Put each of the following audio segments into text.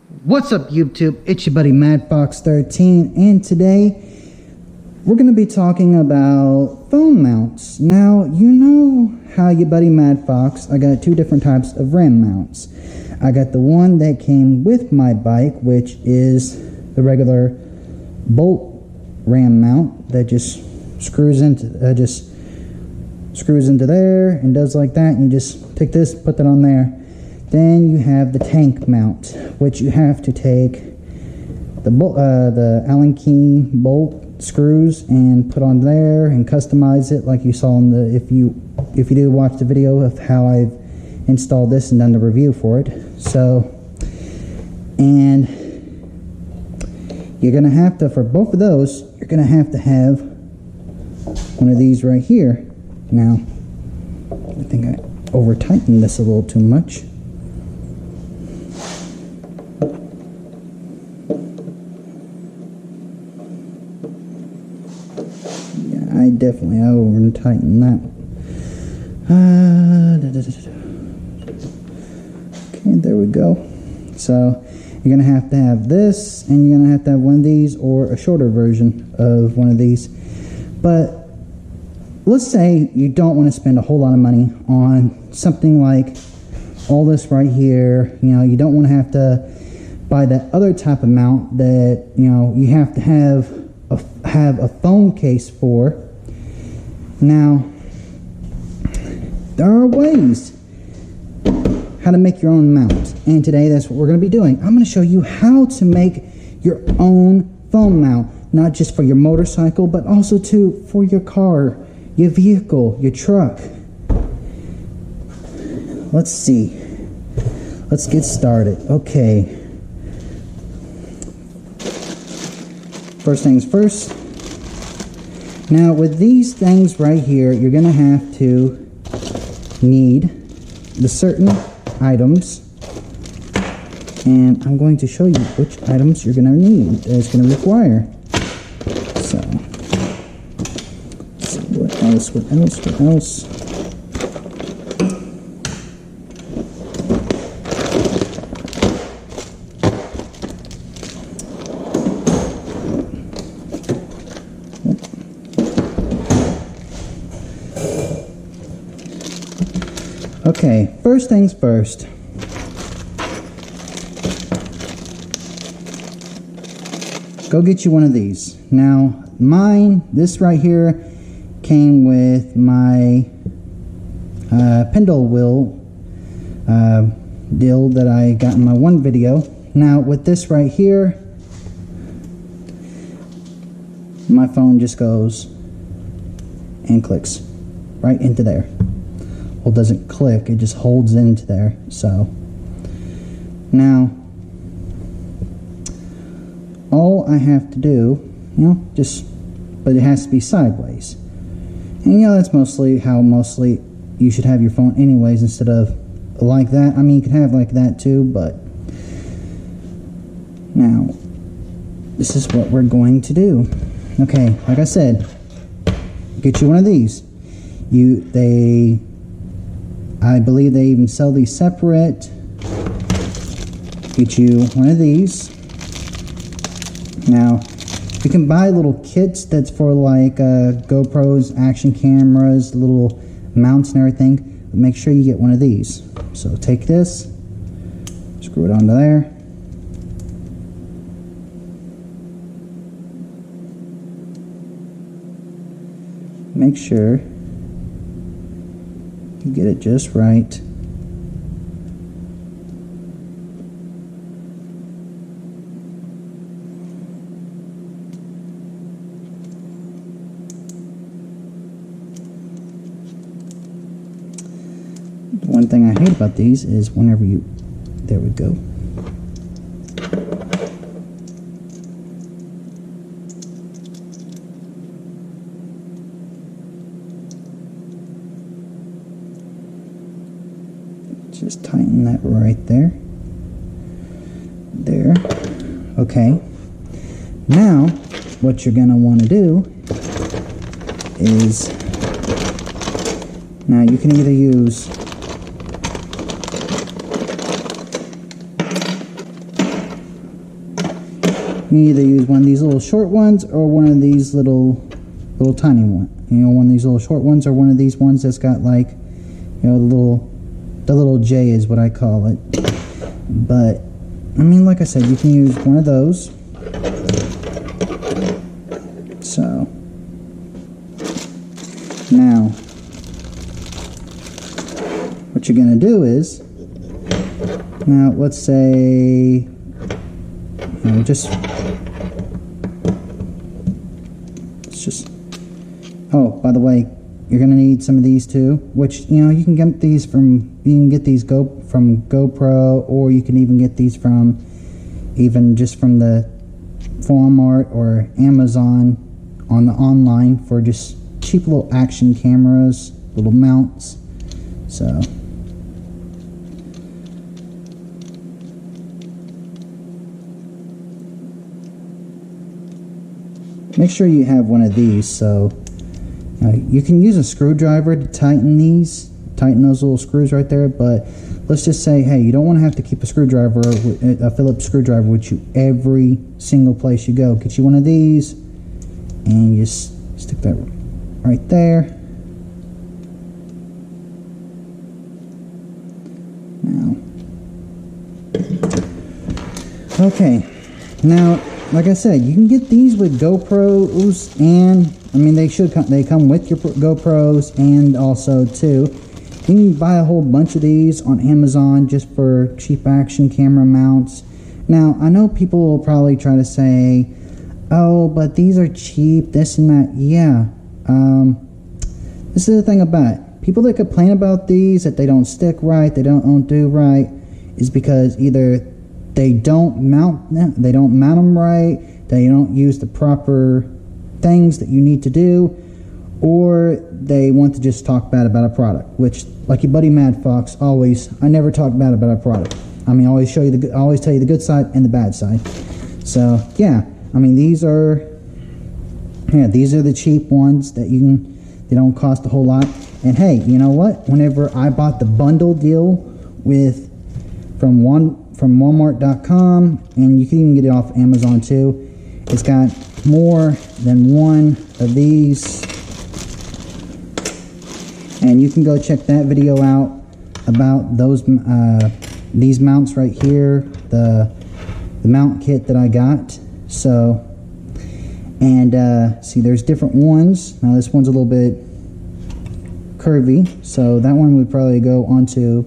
What's up, YouTube? It's your buddy MadFox13, and today we're going to be talking about phone mounts. Now, you know how your buddy MadFox, I got two different types of RAM mounts. I got the one that came with my bike, which is the regular bolt RAM mount that just screws into there and does like that, and you just take this, put that on there. Then you have the tank mount, which you have to take the Allen key bolt screws and put on there and customize it, like you saw in the if you did watch the video of how I've installed this and done the review for it. So, and you're gonna have to, for both of those, you're gonna have to have one of these right here. Now, I think I over tightened this a little too much. I definitely over tighten that. Okay, there we go. So you're gonna have to have this, and you're gonna have to have one of these or a shorter version of one of these. But let's say you don't want to spend a whole lot of money on something like all this right here. You know, you don't want to have to buy that other type of mount that, you know, you have to have a phone case for. Now, there are ways how to make your own mount, and today that's what we're going to be doing. I'm going to show you how to make your own phone mount, not just for your motorcycle, but also too for your car, your vehicle, your truck. Let's see. Let's get started. Okay. First things first. Now, with these things right here, you're going to have to need the certain items, and I'm going to show you which items you're going to need, that it's going to require. So, let's see, what else? Okay, first things first. Go get you one of these. Now, this right here came with my Pendle wheel deal that I got in my one video. Now, with this right here, my phone just goes and clicks right into there. Well, it doesn't click, it just holds into there. So now all I have to do, but it has to be sideways. And that's mostly how you should have your phone anyways, instead of like that. I mean, you can have like that too, but now this is what we're going to do. Okay, like I said, get you one of these. I believe they even sell these separate. Get you one of these. Now, you can buy little kits that's for like GoPros, action cameras, little mounts and everything. But make sure you get one of these. So take this, screw it onto there. Make sure you get it just right. The one thing I hate about these is whenever there we go. Just tighten that right there. There. Okay. Now, what you're going to want to do is, now you can either use can either use one of these little short ones or one of these little tiny ones. You know, one of these little short ones or one of these ones that's got like, you know, the little J is what I call it. But I mean, like I said, you can use one of those. So now what you're gonna do is, now let's say, you know, oh, by the way, you're gonna need some of these too, which, you know, you can get these from GoPro, or you can even get these from just from the Walmart or Amazon on the online for just cheap little action cameras, little mounts. So make sure you have one of these. So you can use a screwdriver to tighten those little screws right there, but let's just say, hey, you don't want to have to keep a Phillips screwdriver with you every single place you go. Get you one of these and you just stick that right there. Now, okay, now like I said, you can get these with GoPros, and I mean they come with your GoPros, and also too, you can buy a whole bunch of these on Amazon just for cheap action camera mounts. Now I know people will probably try to say, oh, but these are cheap, this and that. Yeah, this is the thing about it. People that complain about these, that they don't stick right, they don't do right, is because either they don't mount them right, they don't use the proper things that you need to do, or they want to just talk bad about a product, which, like your buddy Mad Fox, I never talk bad about a product. I mean, I always tell you the good side and the bad side. So yeah, I mean, these are the cheap ones that they don't cost a whole lot. And hey, you know what? Whenever I bought the bundle deal from Walmart.com, and you can even get it off Amazon too, it's got more than one of these, and you can go check that video out about these mounts right here, the mount kit that I got. So, and see, there's different ones. Now this one's a little bit curvy, so that one would probably go onto,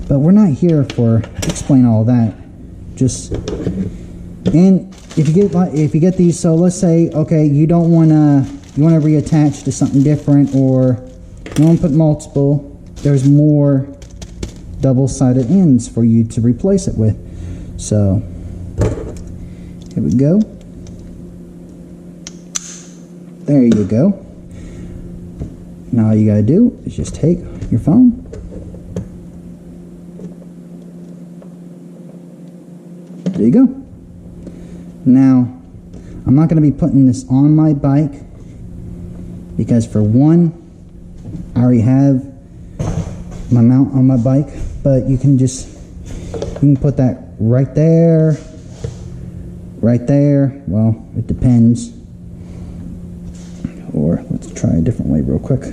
but we're not here for explain all that. Just, and if you get these, so let's say, okay, you want to reattach to something different, or you want to put multiple, there's more double-sided ends for you to replace it with. So here we go. There you go. Now all you gotta do is just take your phone, there you go. Now I'm not going to be putting this on my bike because, for one, I already have my mount on my bike, but you can put that right there, well, it depends, or let's try a different way real quick.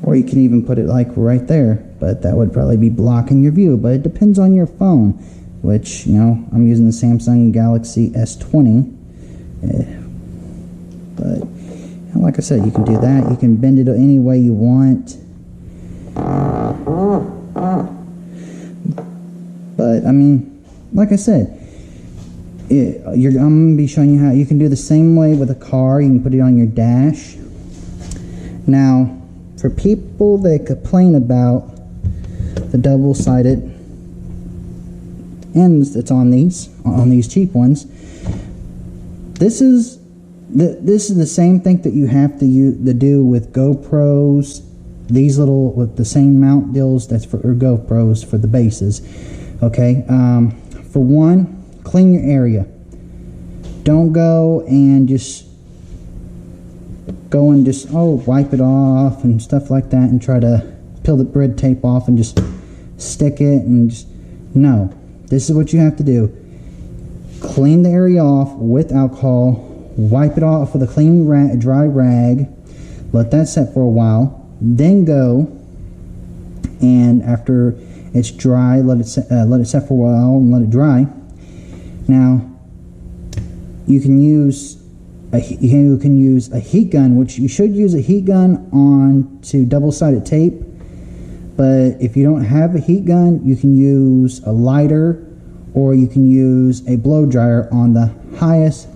Or you can even put it like right there, but that would probably be blocking your view. But it depends on your phone, which, you know, I'm using the Samsung Galaxy S20. But you know, like I said, you can do that. You can bend it any way you want. But I mean, like I said, I'm going to be showing you how you can do the same way with a car. You can put it on your dash. Now, for people that complain about the double-sided ends that's on these cheap ones, this is the same thing that you have to do with GoPros these little, with the same mount deals that's for GoPros for the bases. Okay, for one, clean your area. Don't go and just wipe it off and stuff like that and try to peel the red tape off and just stick it and just, no. This is what you have to do. Clean the area off with alcohol, wipe it off with a clean dry rag, let that set for a while, then go and after it's dry, let it set for a while and let it dry. Now you can use a heat gun, which you should use a heat gun on to double-sided tape. But if you don't have a heat gun, you can use a lighter, or you can use a blow dryer on the hottest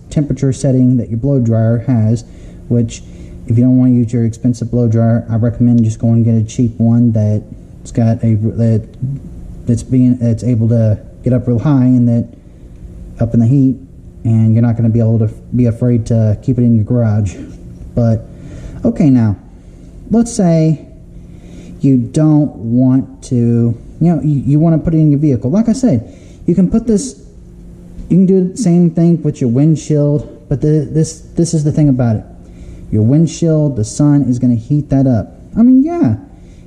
temperature setting that your blow dryer has. Which, if you don't want to use your expensive blow dryer, I recommend just going and get a cheap one that's got that's able to get up real high and that up in the heat, and you're not going to be able to be afraid to keep it in your garage. But okay, now let's say you don't want to, you want to put it in your vehicle. Like I said, you can put this, you can do the same thing with your windshield, but this is the thing about it. Your windshield, the sun is going to heat that up. I mean, yeah,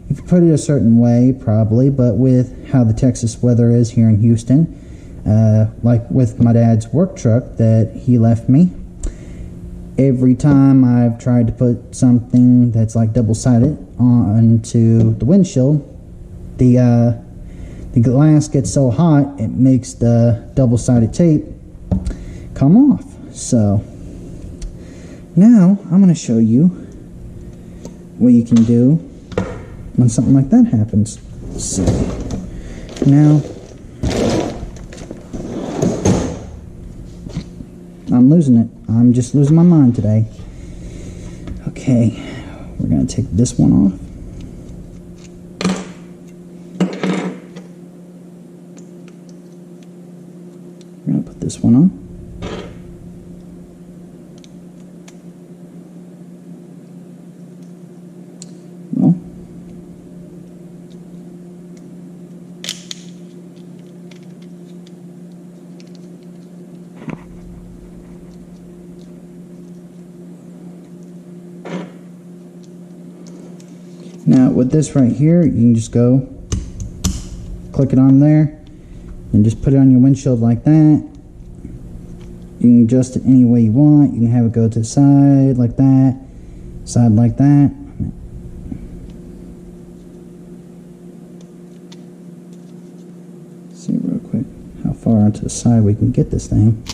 if you put it a certain way, probably, but with how the Texas weather is here in Houston, like with my dad's work truck that he left me, every time I've tried to put something that's like double-sided onto the windshield, the glass gets so hot it makes the double-sided tape come off. So now I'm going to show you what you can do when something like that happens. So now I'm losing it. I'm just losing my mind today. Okay, we're going to take this one off. We're going to put this one on. Well, now with this right here, you can just go click it on there and just put it on your windshield like that. You can adjust it any way you want. You can have it go to the side like that, side like that. See real quick how far onto the side we can get this thing.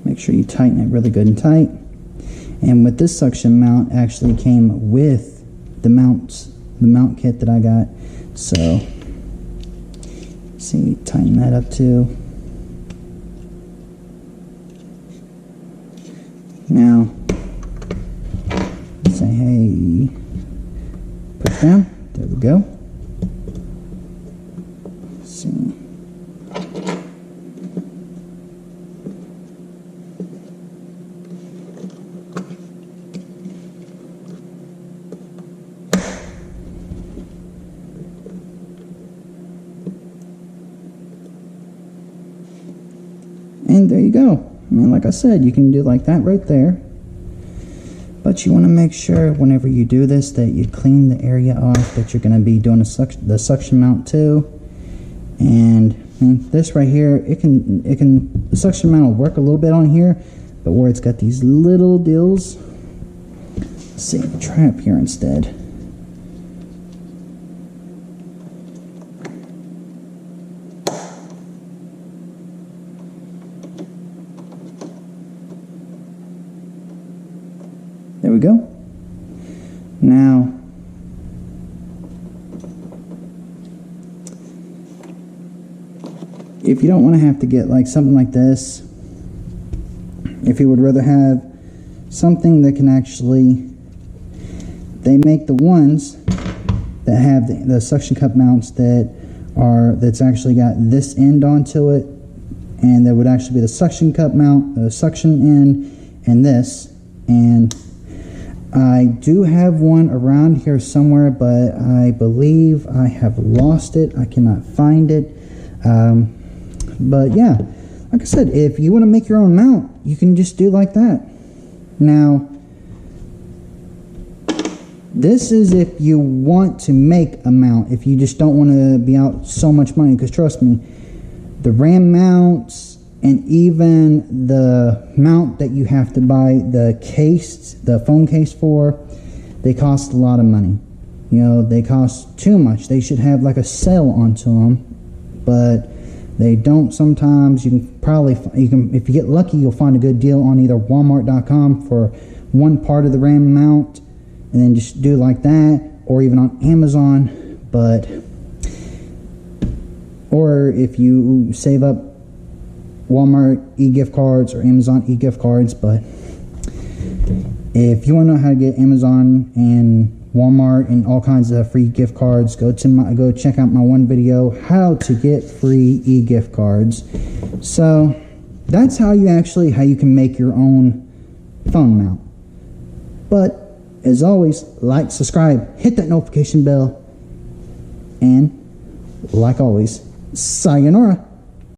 Make sure you tighten it really good and tight. And with this suction mount actually came with the mount kit that I got. So see, tighten that up too. Now say, hey, push down. There we go. Let's see. And there you go. I mean, like I said, you can do like that right there. But you want to make sure whenever you do this that you clean the area off that you're going to be doing the suction mount to. And this right here, the suction mount will work a little bit on here, but where it's got these little deals, let's see, try up here instead. There we go. Now, if you don't want to have to get like something like this, if you would rather have something that can actually, they make the ones that have the suction cup mounts that's actually got this end onto it, and that would actually be the suction cup mount, the suction end, and this. And I do have one around here somewhere, but I believe I have lost it. I cannot find it. But yeah, like I said, if you want to make your own mount, you can just do like that. Now, this is if you want to make a mount, if you just don't want to be out so much money, because trust me, the RAM mounts and even the mount that you have to buy the case, the phone case for, they cost a lot of money. You know, they cost too much. They should have like a sale onto them, but they don't sometimes. You can probably, if you get lucky, you'll find a good deal on either Walmart.com for one part of the RAM mount, and then just do like that, or even on Amazon. But, or if you save up Walmart e-gift cards or Amazon e-gift cards. But if you want to know how to get Amazon and Walmart and all kinds of free gift cards, go check out my one video, how to get free e-gift cards. So that's how you can make your own phone mount. But as always, like, subscribe, hit that notification bell, and like always, sayonara.